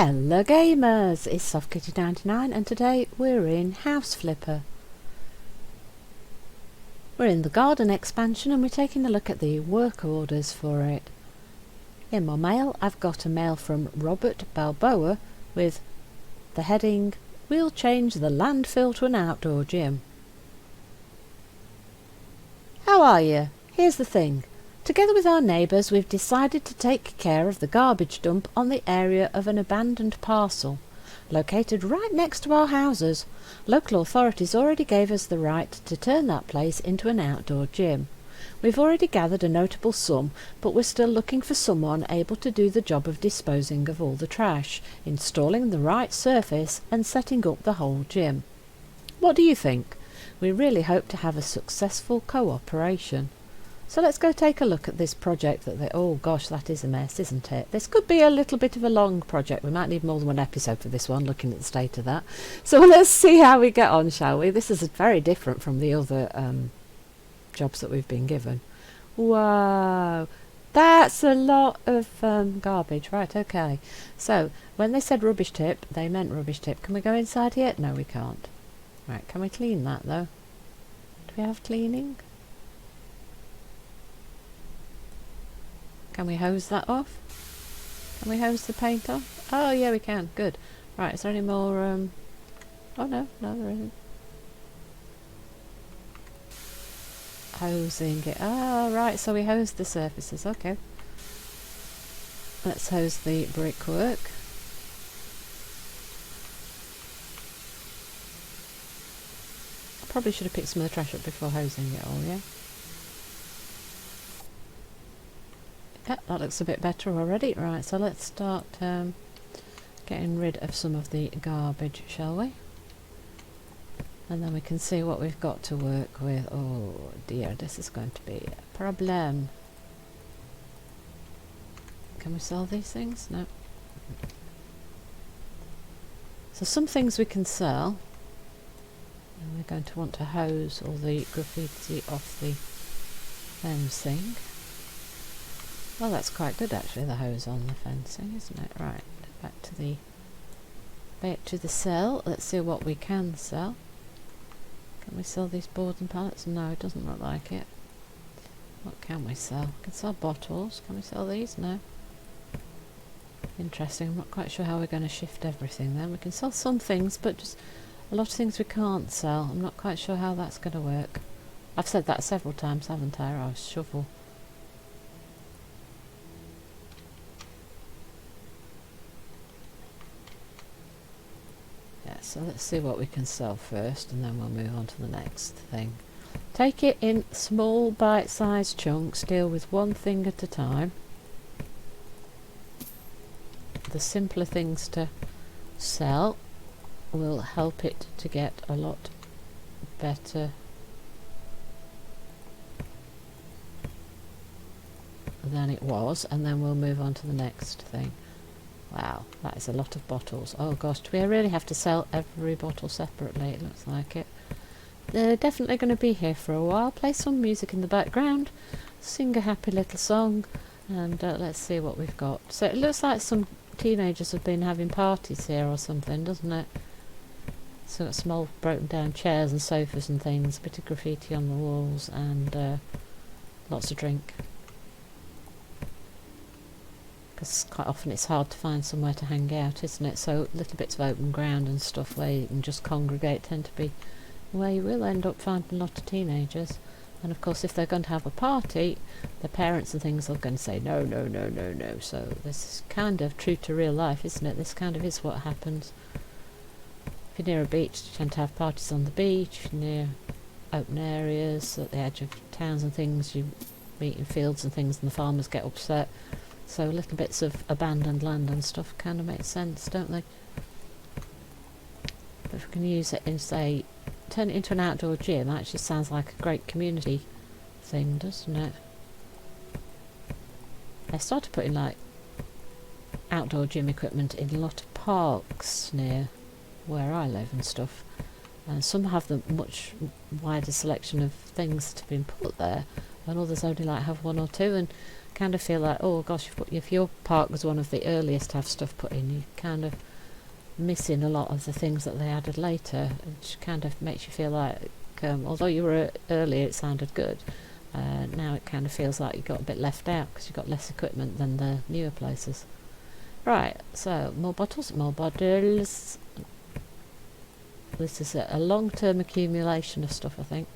Hello gamers, it's SoftKitty99 and today we're in House Flipper. We're in the garden expansion and we're taking a look at the work orders for it. In my mail I've got a mail from Robert Balboa with the heading, "We'll change the landfill to an outdoor gym." How are you? Here's the thing. Together with our neighbours, we've decided to take care of the garbage dump on the area of an abandoned parcel, located right next to our houses. Local authorities already gave us the right to turn that place into an outdoor gym. We've already gathered a notable sum, but we're still looking for someone able to do the job of disposing of all the trash, installing the right surface and setting up the whole gym. What do you think? We really hope to have a successful cooperation. So let's go take a look at this project oh gosh, that is a mess, isn't it? This could be a little bit of a long project. We might need more than one episode for this one, looking at the state of that. So let's see how we get on, shall we? This is very different from the other jobs that we've been given. Whoa, that's a lot of garbage. Right, okay. So when they said rubbish tip, they meant rubbish tip. Can we go inside here? No, we can't. Right, can we clean that though? Do we have cleaning? Can we hose that off? Can we hose the paint off? Oh yeah, we can. Good. Right, is there any more oh no, there isn't. Hosing it. Ah, right, so we hose the surfaces. Okay. Let's hose the brickwork. I probably should have picked some of the trash up before hosing it all, yeah? Yeah, that looks a bit better already. Right, so let's start getting rid of some of the garbage, shall we? And then we can see what we've got to work with. Oh dear, this is going to be a problem. Can we sell these things? No. So some things we can sell. And we're going to want to hose all the graffiti off the fencing. Well, that's quite good actually, the hose on the fencing, isn't it? Right, back to the cell. Let's see what we can sell. Can we sell these boards and pallets? No, it doesn't look like it. What can we sell? We can sell bottles. Can we sell these? No. Interesting. I'm not quite sure how we're going to shift everything then. We can sell some things, but just a lot of things we can't sell. I'm not quite sure how that's going to work. I've said that several times, haven't I? Oh, shovel. So let's see what we can sell first and then we'll move on to the next thing. Take it in small bite-sized chunks, deal with one thing at a time. The simpler things to sell will help it to get a lot better than it was, and then we'll move on to the next thing. Wow, that is a lot of bottles. Oh gosh, do we really have to sell every bottle separately? It looks like it. They're definitely going to be here for a while. Play some music in the background, sing a happy little song, and let's see what we've got. So it looks like some teenagers have been having parties here or something, doesn't it? So got some old broken down chairs and sofas and things, a bit of graffiti on the walls, and lots of drink. Because quite often it's hard to find somewhere to hang out, isn't it? So little bits of open ground and stuff where you can just congregate tend to be where you will end up finding a lot of teenagers. And of course if they're going to have a party, the parents and things are going to say no, no, no, no, no. So this is kind of true to real life, isn't it? This kind of is what happens. If you're near a beach, you tend to have parties on the beach. If you're near open areas at the edge of towns and things, you meet in fields and things and the farmers get upset. So little bits of abandoned land and stuff kind of make sense, don't they? But if we can use it in, say, turn it into an outdoor gym, actually sounds like a great community thing, doesn't it? They started putting like outdoor gym equipment in a lot of parks near where I live and stuff. And some have the much wider selection of things to be put there, and others only like have one or two. And kind of feel like, oh gosh, if your park was one of the earliest to have stuff put in, you kind of missing a lot of the things that they added later, which kind of makes you feel like, although you were early, it sounded good. Now it kind of feels like you got a bit left out because you've got less equipment than the newer places. Right, so more bottles, more bottles. This is a long-term accumulation of stuff, I think.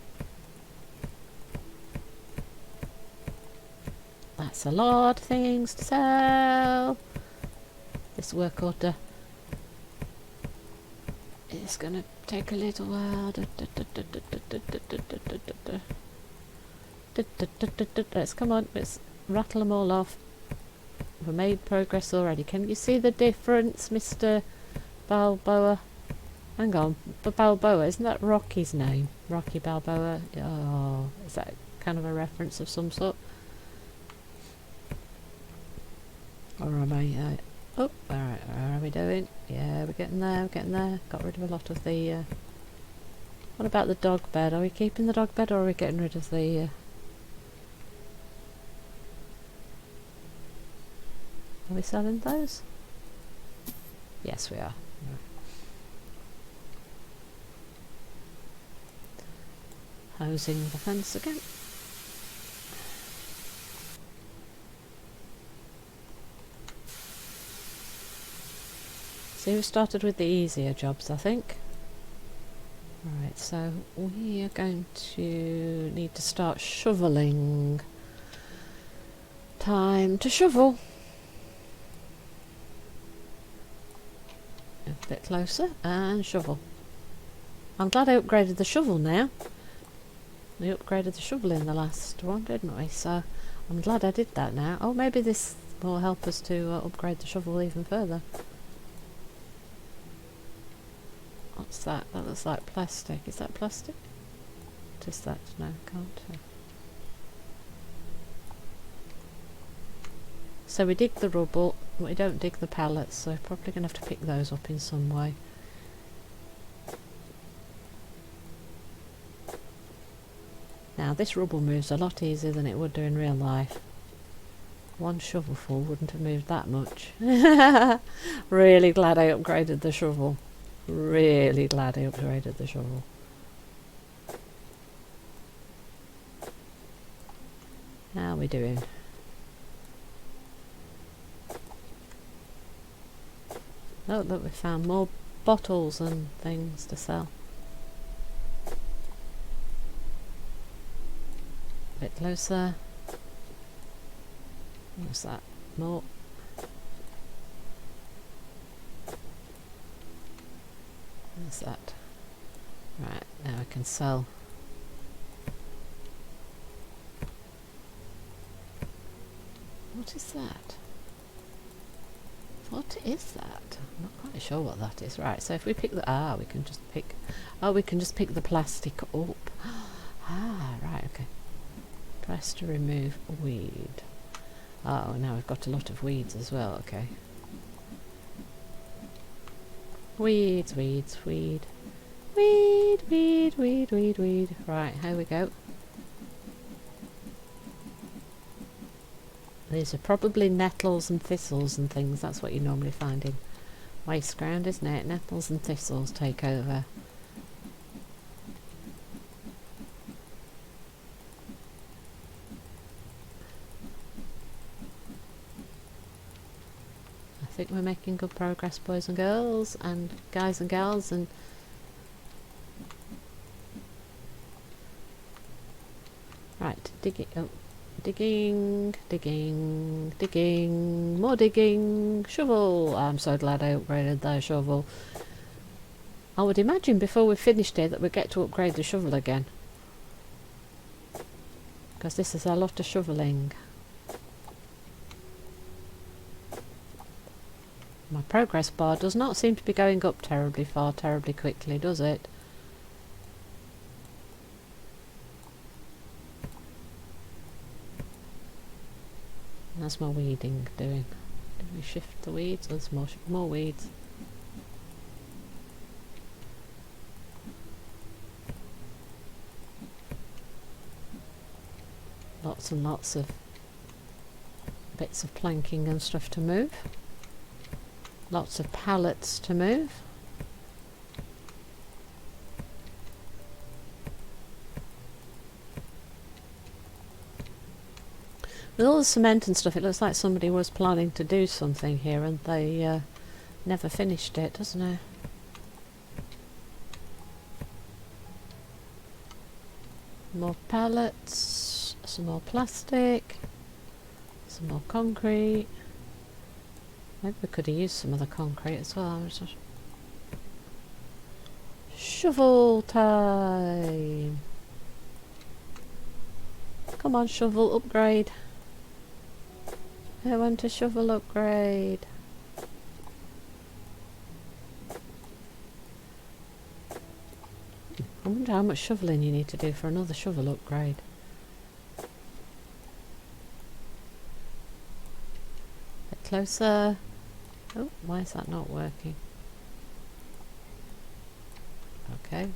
That's a lot of things to sell. This work order is going to take a little while. Let's come on, let's rattle them all off. We've made progress already. Can you see the difference, Mr. Balboa? Hang on, but Balboa, isn't that Rocky's name? Rocky Balboa? Oh, is that kind of a reference of some sort? Or am I... oh, alright, how are we doing? Yeah, we're getting there, we're getting there. Got rid of a lot of the... what about the dog bed? Are we keeping the dog bed or are we getting rid of the... Are we selling those? Yes, we are. Hosing the fence again. So we started with the easier jobs, I think. Right, so we are going to need to start shoveling. Time to shovel. A bit closer and shovel. I'm glad I upgraded the shovel now. We upgraded the shovel in the last one, didn't we? So I'm glad I did that now. Oh, maybe this will help us to upgrade the shovel even further. What's that? That looks like plastic. Is that plastic? What is that? No, can't tell. So we dig the rubble, but we don't dig the pallets, so we're probably going to have to pick those up in some way. Now this rubble moves a lot easier than it would do in real life. One shovelful wouldn't have moved that much. Really glad I upgraded the shovel. Really glad I upgraded the shovel. How are we doing? Oh, look, we found more bottles and things to sell. A bit closer. What's that? More. What's that? Right, now I can sell. What is that? What is that? I'm not quite sure what that is. Right, so if we pick the... we can just pick... Oh, we can just pick the plastic up. Right, okay. Press to remove weed. Oh, now we've got a lot of weeds as well, okay. Weeds, weeds, weed. Weed, weed, weed, weed, weed. Right, here we go. These are probably nettles and thistles and things. That's what you normally find in waste ground, isn't it? Nettles and thistles take over. I think we're making good progress, boys and girls, and guys and girls, and right, digging. Oh. Digging, digging, digging, more digging, shovel. I'm so glad I upgraded the shovel. I would imagine before we finished it that we'd get to upgrade the shovel again. Because this is a lot of shoveling. My progress bar does not seem to be going up terribly far, terribly quickly, does it? How's my weeding doing? Did we shift the weeds? There's more weeds. Lots and lots of bits of planking and stuff to move. Lots of pallets to move. With all the cement and stuff, it looks like somebody was planning to do something here and they never finished it, doesn't it? More pallets, some more plastic, some more concrete. Maybe we could have used some of the concrete as well. Shovel time! Come on, shovel upgrade. I want a shovel upgrade. I wonder how much shoveling you need to do for another shovel upgrade. Get closer. Oh, why is that not working? Okay.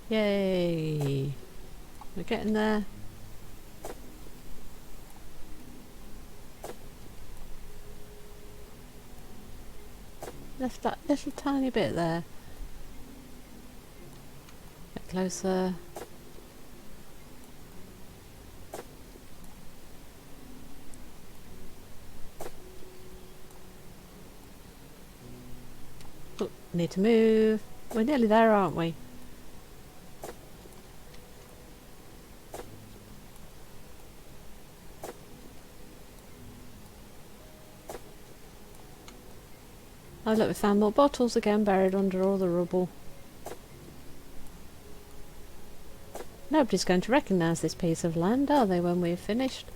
Yay! We're getting there. Left that little tiny bit there. Get closer. Oh, need to move. We're nearly there, aren't we? Oh look, we found more bottles again buried under all the rubble. Nobody's going to recognise this piece of land, are they, when we've finished?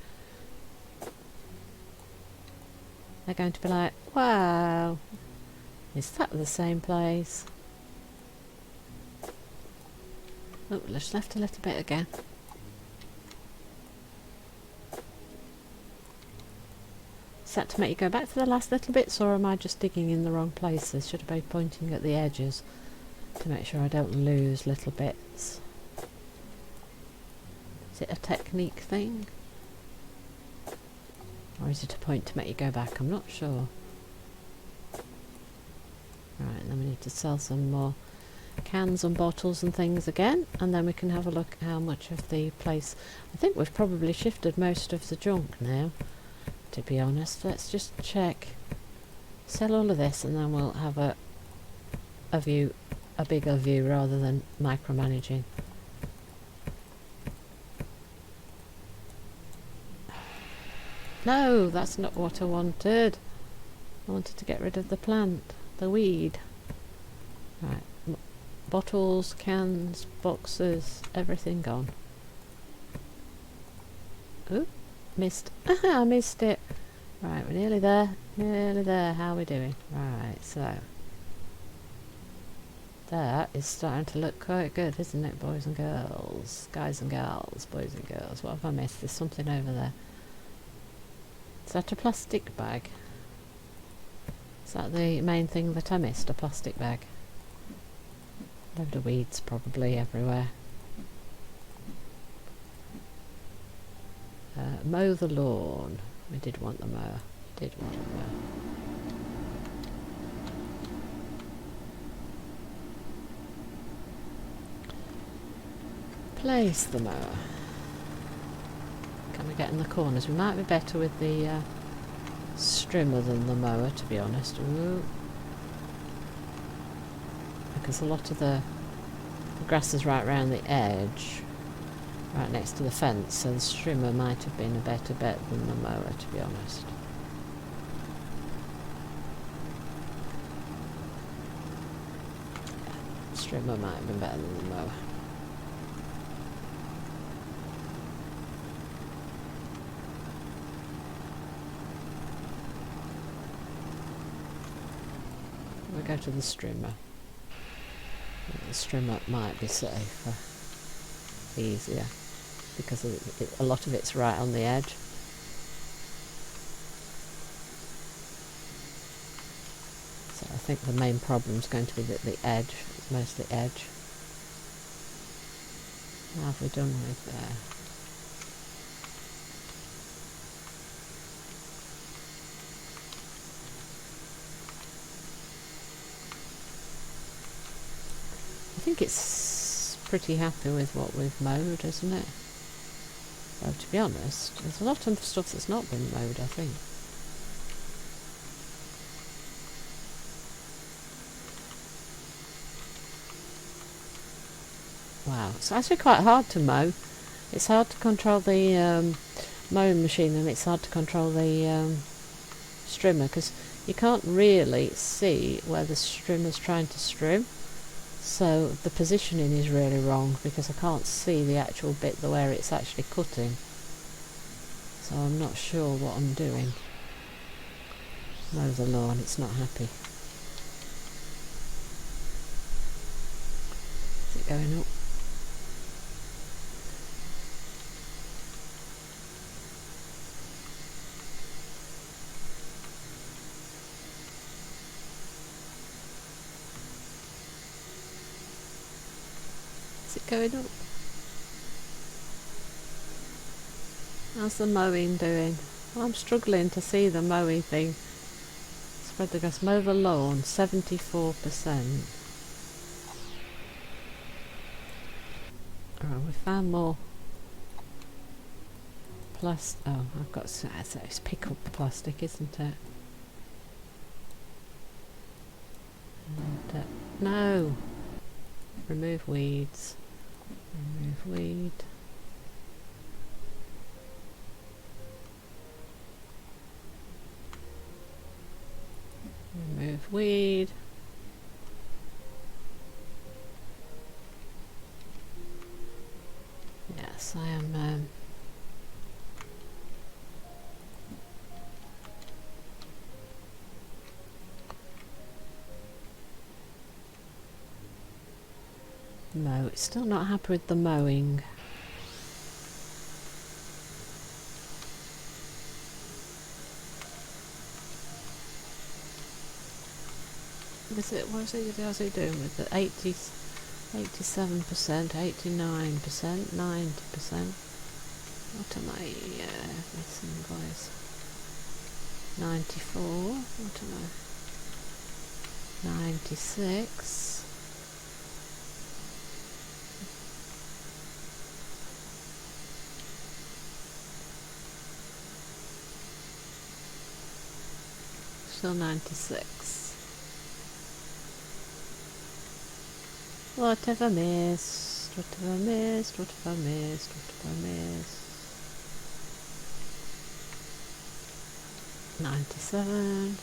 They're going to be like, wow, is that the same place? Oh, just left a little bit again. Is that to make you go back to the last little bits, or am I just digging in the wrong places? Should I be pointing at the edges to make sure I don't lose little bits? Is it a technique thing? Or is it a point to make you go back? I'm not sure. Right, and then we need to sell some more cans and bottles and things again, and then we can have a look at how much of the place. I think we've probably shifted most of the junk now, to be honest. Let's just check. Sell all of this and then we'll have a view, a bigger view rather than micromanaging. No, that's not what I wanted. I wanted to get rid of the plant, the weed. Right, bottles, cans, boxes, everything gone. Ooh, missed. Aha, I missed it. Right, we're nearly there. Nearly there. How are we doing? Right, so that is starting to look quite good, isn't it, boys and girls? Guys and girls, boys and girls. What have I missed? There's something over there. Is that a plastic bag? Is that the main thing that I missed? A plastic bag? Load of weeds probably everywhere. Mow the lawn. We did want the mower. Did want a mower. Place the mower. Can we get in the corners? We might be better with the strimmer than the mower, to be honest. Ooh. Because a lot of the grass is right round the edge, right next to the fence, so the strimmer might have been a better bet than the mower, to be honest. The strimmer might have been better than the mower. We'll go to the strimmer. The strimmer might be safer. easier because a lot of it's right on the edge. So I think the main problem is going to be that the edge, it's mostly edge. How have we done with there? I think it's pretty happy with what we've mowed, isn't it? Though to be honest, there's a lot of stuff that's not been mowed, I think. Wow, it's actually quite hard to mow. It's hard to control the mowing machine, and it's hard to control the strimmer because you can't really see where the strimmer's trying to strim. So the positioning is really wrong because I can't see the actual bit where it's actually cutting. So I'm not sure what I'm doing. Mow the lawn, it's not happy. Is it going up? Is it going up? How's the mowing doing? Well, I'm struggling to see the mowing thing. Spread the grass, mow the lawn, 74%. Oh, we found more plastic. Oh, I've got so it's pick up the plastic, isn't it? And, no! Remove weeds. Remove weed. Remove weed. Yes, I am. Mow. It's still not happy with the mowing. How's it doing with the 87%, 89%, 90%? What am I missing, boys? 94, what am I? 96. Still 96. What have I missed? What have I missed? What have I missed? What have I missed? 97.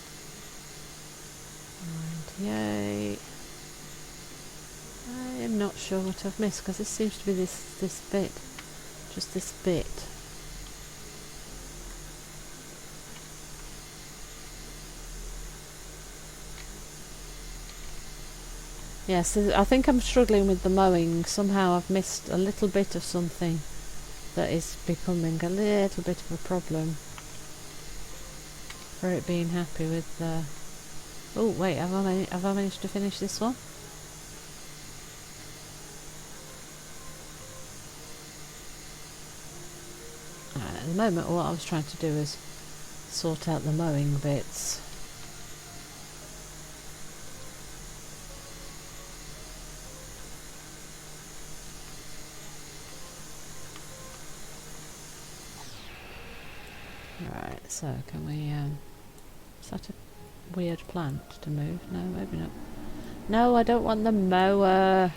98. I am not sure what I've missed because this seems to be this bit. Just this bit. Yes, I think I'm struggling with the mowing. Somehow I've missed a little bit of something that is becoming a little bit of a problem for it being happy with the... Oh wait, have I managed to finish this one? At the moment what I was trying to do is sort out the mowing bits. Right, so can we, is that a weird plant to move? No, maybe not. No, I don't want the mower.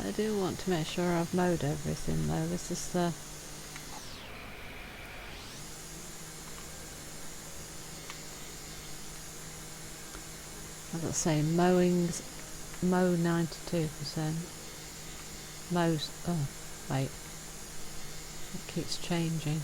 I do want to make sure I've mowed everything though. This is the... As I say, mow 92%. Mows, oh, wait. It keeps changing.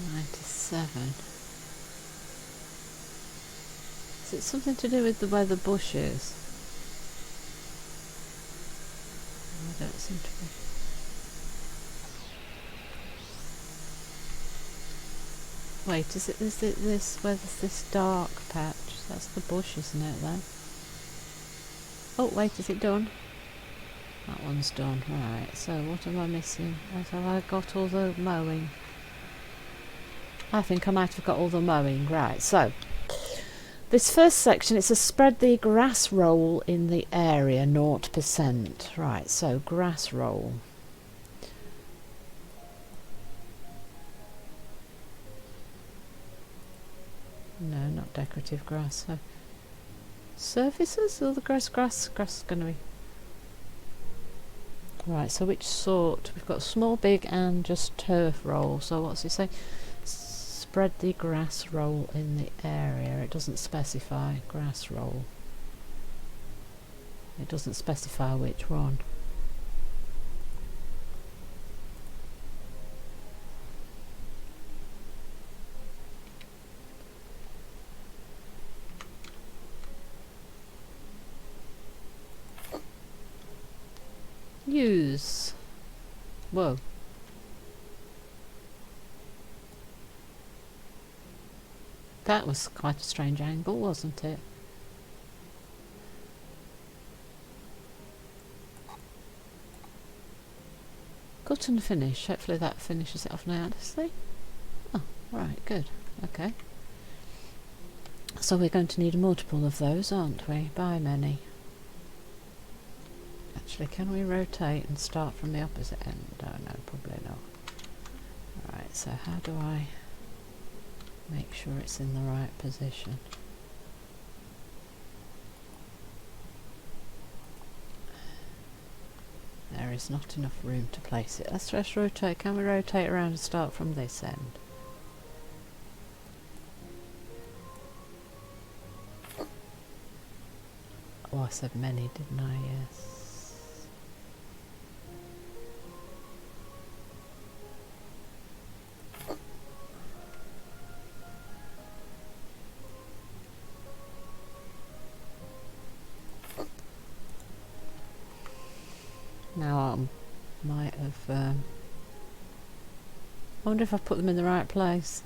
97. Is it something to do with the where the bush is? I don't seem to be. Wait, is it this where there's this dark patch? That's the bush, isn't it then? Oh wait, is it done? That one's done, right. So what am I missing? Have I got all the mowing? I think I might have got all the mowing, right. So this first section, it's a spread the grass roll in the area 0%. Right, so grass roll. No, not decorative grass. So surfaces or the grass is going to be. Right, so which sort? We've got small, big and just turf roll. So what's it say? Spread the grass roll in the area. It doesn't specify grass roll. It doesn't specify which one. Use. Whoa. That was quite a strange angle, wasn't it? Cut and finish. Hopefully that finishes it off nicely. Oh, right, good. Okay. So we're going to need a multiple of those, aren't we? By many. Actually, can we rotate and start from the opposite end? Oh no, probably not. Alright, so how do I make sure it's in the right position? There is not enough room to place it. Let's just rotate. Can we rotate around and start from this end? Oh, I said many, didn't I? Yes. Now I might have. I wonder if I've put them in the right place.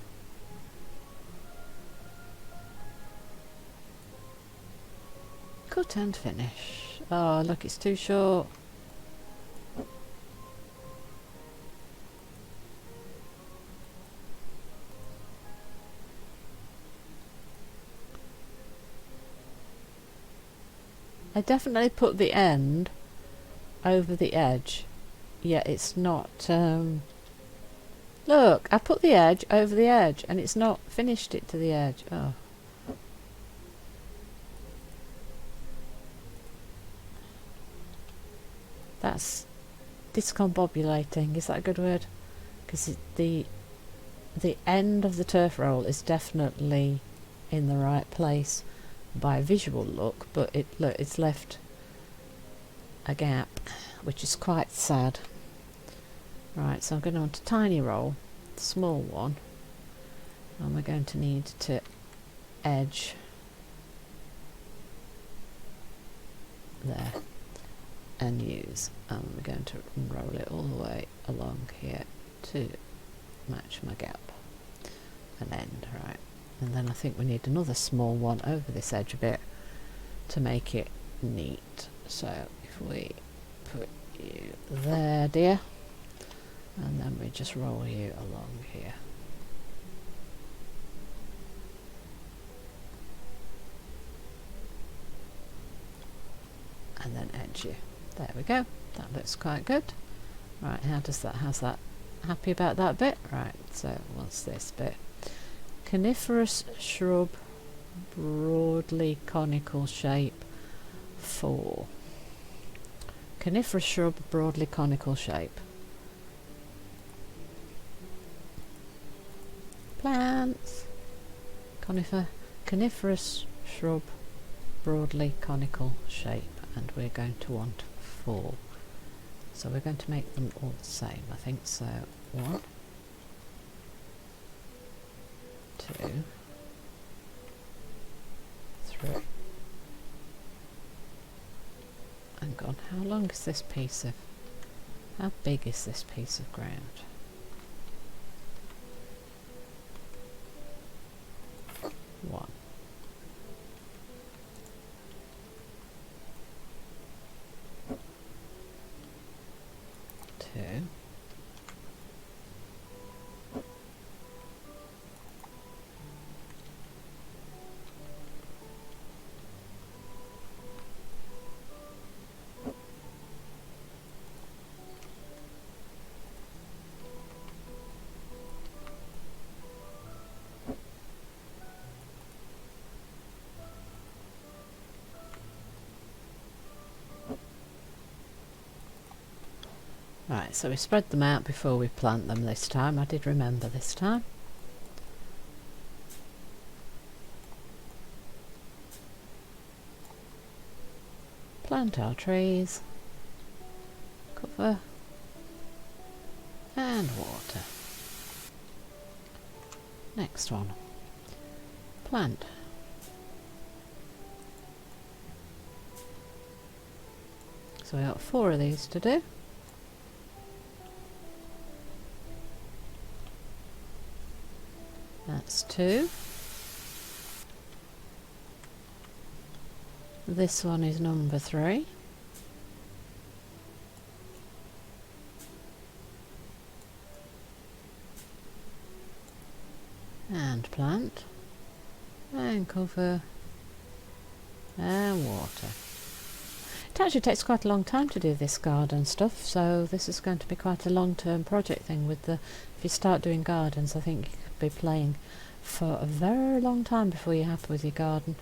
Cut and finish. Oh, look, it's too short. I definitely put the end over the edge, yet it's not. Look, I put the edge over the edge and it's not finished it to the edge. Oh. That's discombobulating, is that a good word? Because the end of the turf roll is definitely in the right place by visual look, but it's left a gap, which is quite sad. Right, so I'm going on to tiny roll, small one, and we're going to need to edge there and use, and we're going to roll it all the way along here to match my gap and end. Right, and then I think we need another small one over this edge a bit to make it neat. So if we put you there, dear, and then we just roll you along here. And then edge you. There we go. That looks quite good. Right, how's that? Happy about that bit? Right, so what's this bit? Coniferous shrub, broadly conical shape, 4. Coniferous shrub, broadly conical shape. Plants. Coniferous shrub, broadly conical shape, and we're going to want 4. So we're going to make them all the same, I think. So 1, 2, 3. Hang on, how long is this piece of... how big is this piece of ground? One. 2. Right, so we spread them out before we plant them this time. I did remember this time. Plant our trees, cover and water. Next one, plant. So we got 4 of these to do. That's 2. This one is number 3. And plant. And cover. And water. It actually takes quite a long time to do this garden stuff, so this is going to be quite a long-term project thing with the... if you start doing gardens, I think you could be playing for a very long time before you're happy with your garden.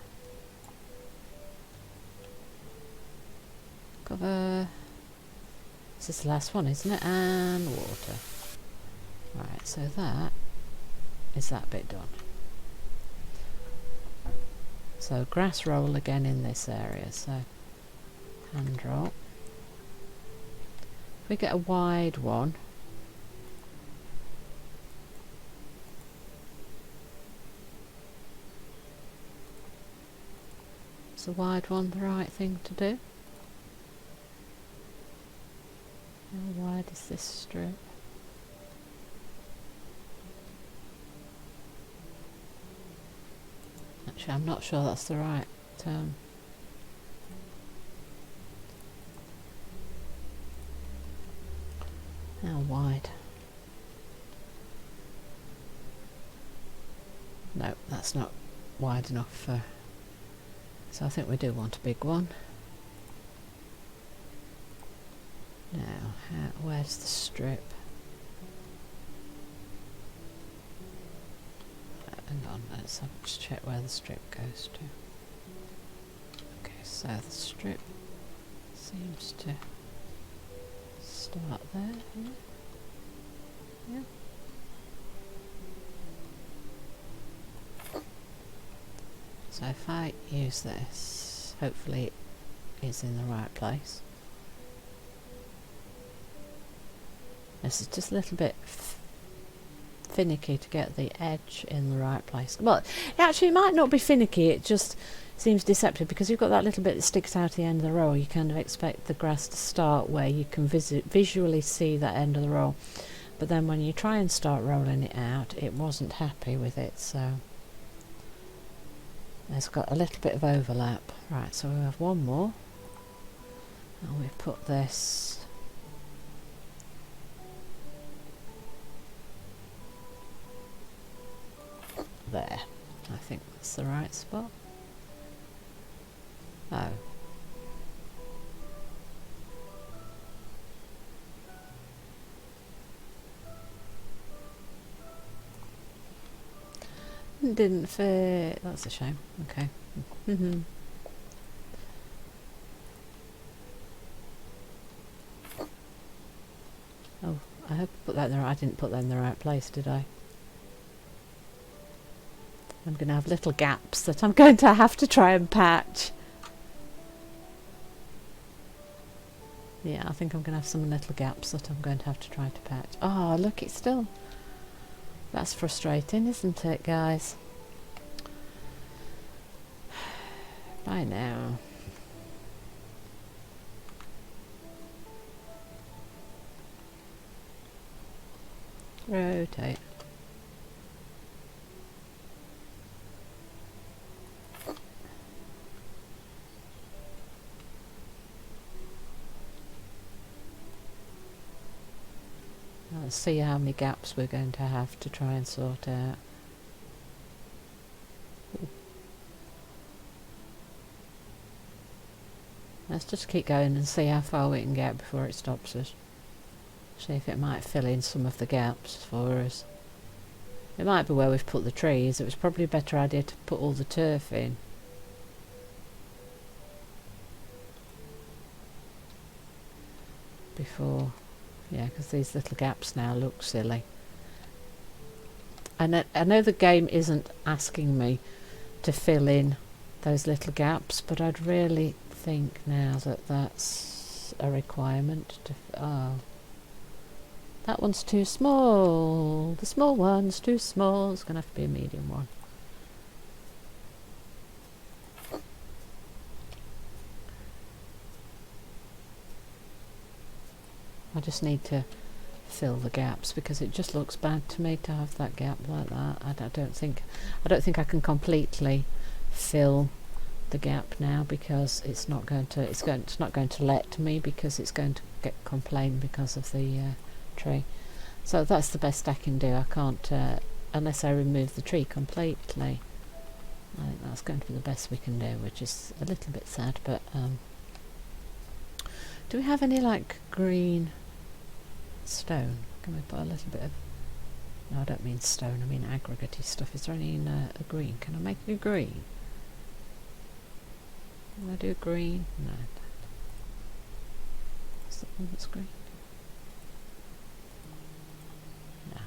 Cover. This is the last one, isn't it? And water. Right, so that is that bit done. So grass roll again in this area, so hand roll. If we get a wide one, is the wide one the right thing to do? How wide is this strip? Actually, I'm not sure that's the right term. How wide? No, that's not wide enough for... so I think we do want a big one. Now, where's the strip? Hang on, let's just check where the strip goes to. Okay, so the strip seems to start there. Yeah. So if I use this, hopefully it is in the right place. This is just a little bit finicky to get the edge in the right place. Well, actually it might not be finicky, it just seems deceptive because you've got that little bit that sticks out the end of the row. You kind of expect the grass to start where you can visually see that end of the row, but then when you try and start rolling it out, it wasn't happy with it, so there's got a little bit of overlap. Right, so we have one more, and we put this there. I think that's the right spot. Oh. It didn't fit. That's a shame. Okay. Oh, I hope I put that in the right. I didn't put that in the right place, did I? I'm going to have little gaps that I'm going to have to try and patch. Yeah, I think I'm going to have some little gaps that I'm going to have to try to patch. Oh, look, it's still... That's frustrating, isn't it, guys? Bye now. Rotate. Let's see how many gaps we're going to have to try and sort out. Let's just keep going and see how far we can get before it stops us. See if it might fill in some of the gaps for us. It might be where we've put the trees. It was probably a better idea to put all the turf in. Before, yeah, because these little gaps now look silly. And I know the game isn't asking me to fill in those little gaps, but I'd really think now that that's a requirement to... Oh, that one's too small. The small one's too small. It's going to have to be a medium one. I just need to fill the gaps because it just looks bad to me to have that gap like that. I don't think I can completely fill the gap now because it's not going to let me, because it's going to get complained because of the tree. So that's the best I can do. I can't unless I remove the tree completely. I think that's going to be the best we can do, which is a little bit sad, but do we have any like green stone? Can we put a little bit of... No, I don't mean stone, I mean aggregate-y stuff. Is there any in a green? Can I make it a green? Can I do a green? No. Is that one that's green? No.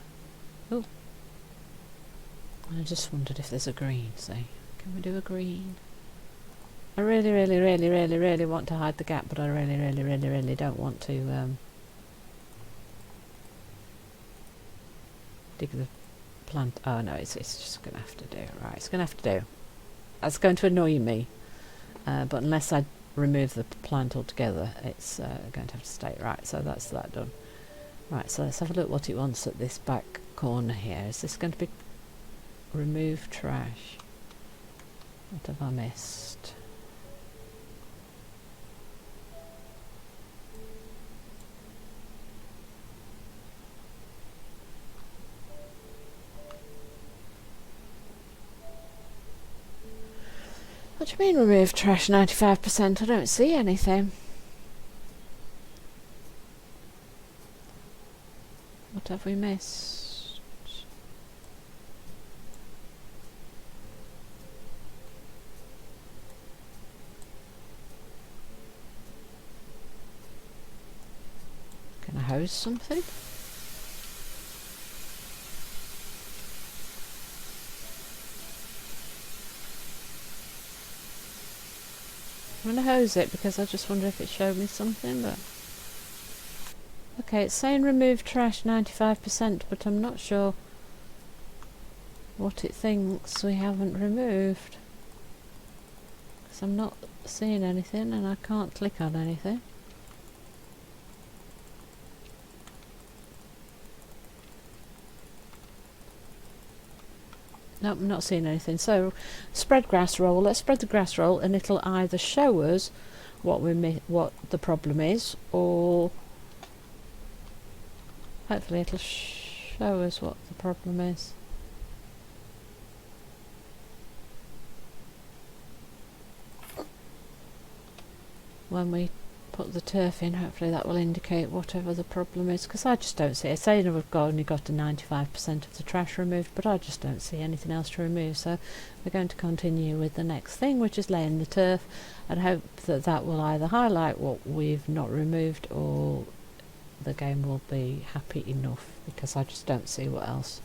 Oh. I just wondered if there's a green, see. Can we do a green? I really want to hide the gap, but I really don't want to dig the plant. Oh no, it's just going to have to do. Right, it's going to have to do. That's going to annoy me, but unless I remove the plant altogether, it's going to have to stay. Right, so that's that done. Right, so let's have a look what it wants at this back corner here. Is this going to be remove trash? What have I missed? What do you mean remove trash 95%? I don't see anything. What have we missed? Can I hose something? I'm going to hose it because I just wonder if it showed me something, but... Okay, it's saying remove trash 95%, but I'm not sure what it thinks we haven't removed. Because I'm not seeing anything and I can't click on anything. Nope, I'm not seeing anything. So, spread grass roll. Let's spread the grass roll, and it'll either show us what the problem is, or hopefully it'll show us what the problem is. When we put the turf in, hopefully that will indicate whatever the problem is, because I just don't see it. It's saying we've only got 95% of the trash removed, but I just don't see anything else to remove. So we're going to continue with the next thing, which is laying the turf, and hope that that will either highlight what we've not removed, or the game will be happy enough, because I just don't see what else.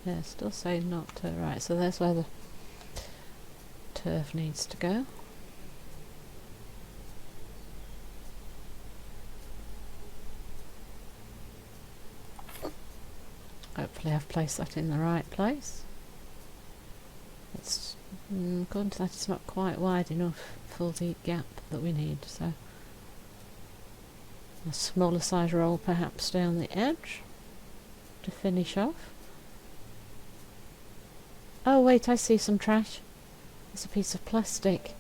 Yeah, still saying not to. Right, so there's where the turf needs to go. Hopefully I've placed that in the right place. It's according to that, it's not quite wide enough for the gap that we need, so a smaller size roll perhaps down the edge to finish off. Oh wait, I see some trash. It's a piece of plastic.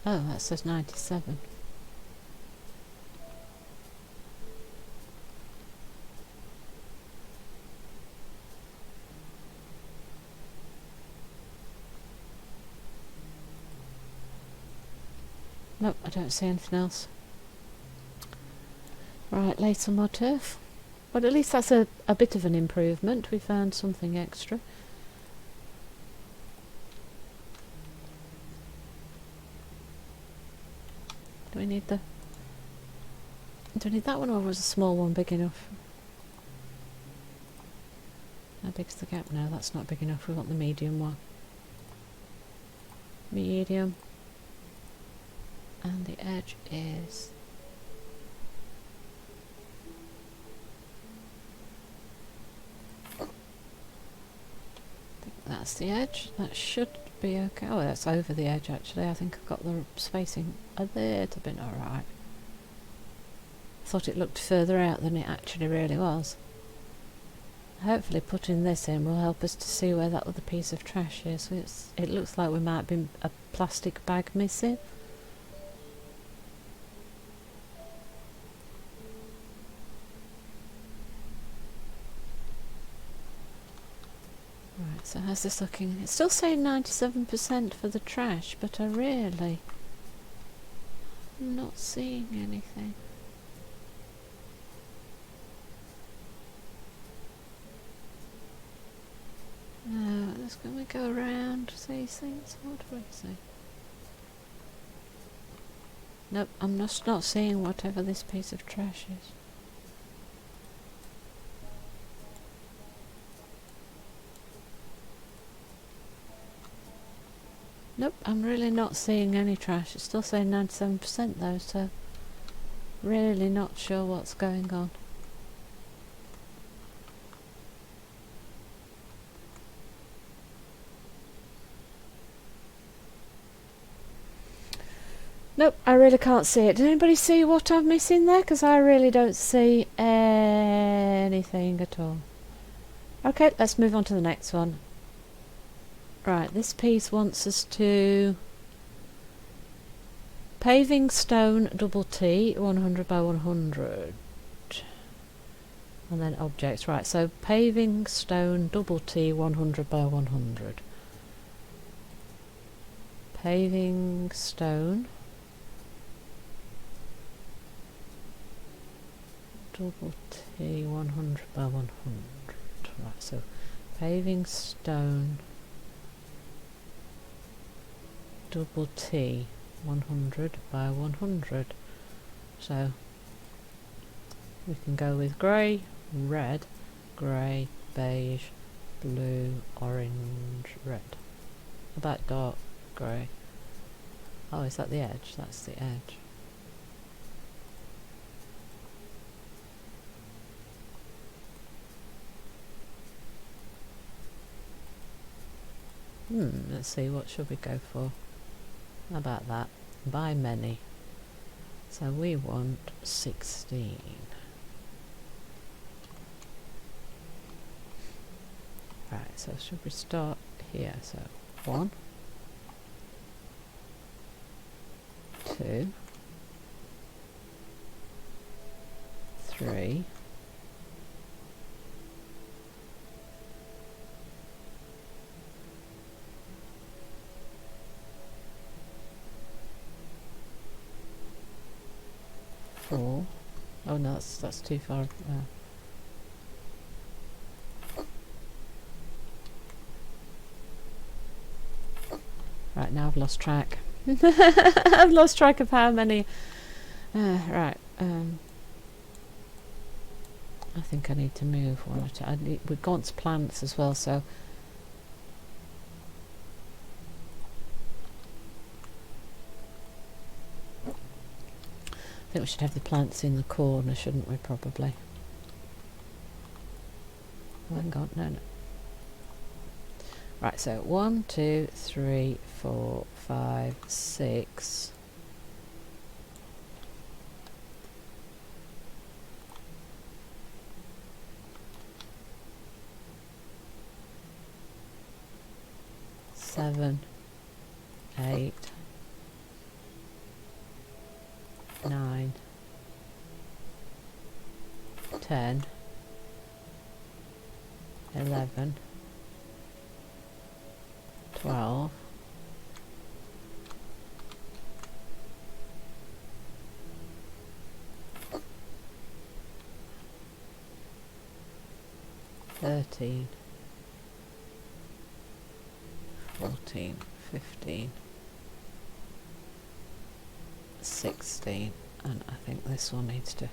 Oh, that says 97. Nope, I don't see anything else. Right, lay some more turf. But at least that's a bit of an improvement. We found something extra. Do we need that one, or was a small one big enough? How big's the gap now? That's not big enough. We want the medium one. Medium. And the edge is... I think that's the edge. That should be okay. Oh, that's over the edge actually. I think I've got the spacing a little bit alright. Thought it looked further out than it actually really was. Hopefully putting this in will help us to see where that other piece of trash is. It looks like we might be a plastic bag missing. Right, so how's this looking? It's still saying 97% for the trash, but I really am not seeing anything. No, let's go around these things. What do we see? Nope, I'm just not seeing whatever this piece of trash is. Nope, I'm really not seeing any trash. It's still saying 97% though, so really not sure what's going on. Nope, I really can't see it. Did anybody see what I'm missing there? Because I really don't see anything at all. Okay, let's move on to the next one. Right, this piece wants us to paving stone double T 100 by 100 and then objects. Right, so paving stone double T 100 by 100. Paving stone double T 100 by 100. Right, so paving stone double T 100 by 100. So we can go with grey, red, grey, beige, blue, orange, red. About dark grey. Oh, is that the edge? That's the edge. Let's see, what should we go for? How about that? By many. So we want 16. Right, so should we start here? So 1, 2, 3, 4. Oh no, that's too far. Right, now I've lost track. I've lost track of how many. Right. I think I need to move one or two. We've gone to plants as well, so. I think we should have the plants in the corner, shouldn't we, probably? Oh, hang on, no. Right, so 1, 2, 3, 4, 5, 6. Seven, 8, 9, 10, 11, 12, 13, 14, 15, 16, and I think this one needs to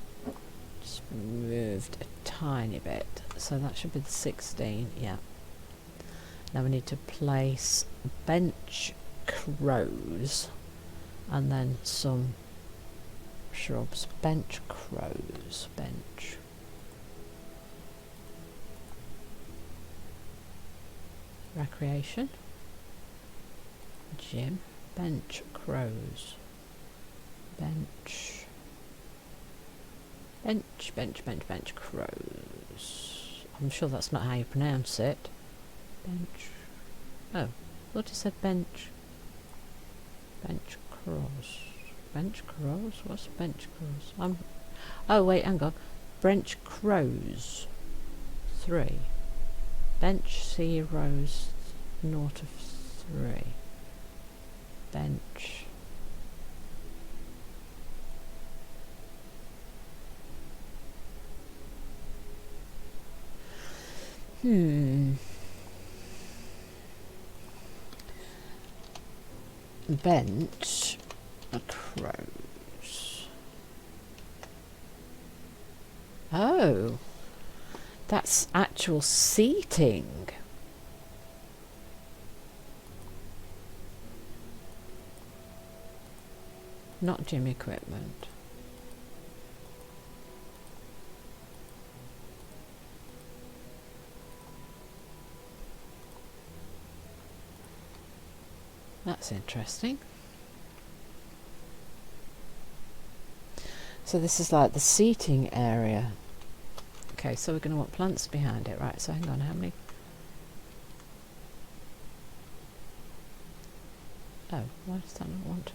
just be moved a tiny bit, so that should be the 16. Yeah. Now we need to place bench crows and then some shrubs. Bench crows, bench. Recreation. Gym. Bench crows. Bench. Bench crows. I'm sure that's not how you pronounce it. Bench. Oh, I thought it said bench. Bench crows. Bench crows? What's bench crows? Oh wait, hang on. Bench crows. 3. Bench zeros naught of 3. Bench. Bench crows. Oh, that's actual seating. Not gym equipment. That's interesting. So this is like the seating area. Okay, so we're going to want plants behind it. Right, so hang on, how many? Oh, why does that not want to?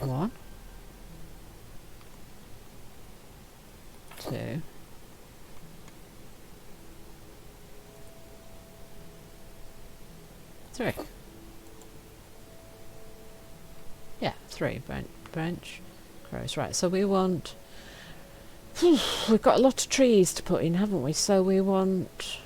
1, 2, 3. Yeah, 3 branch crows. Right, so we want... we've got a lot of trees to put in, haven't we? So we want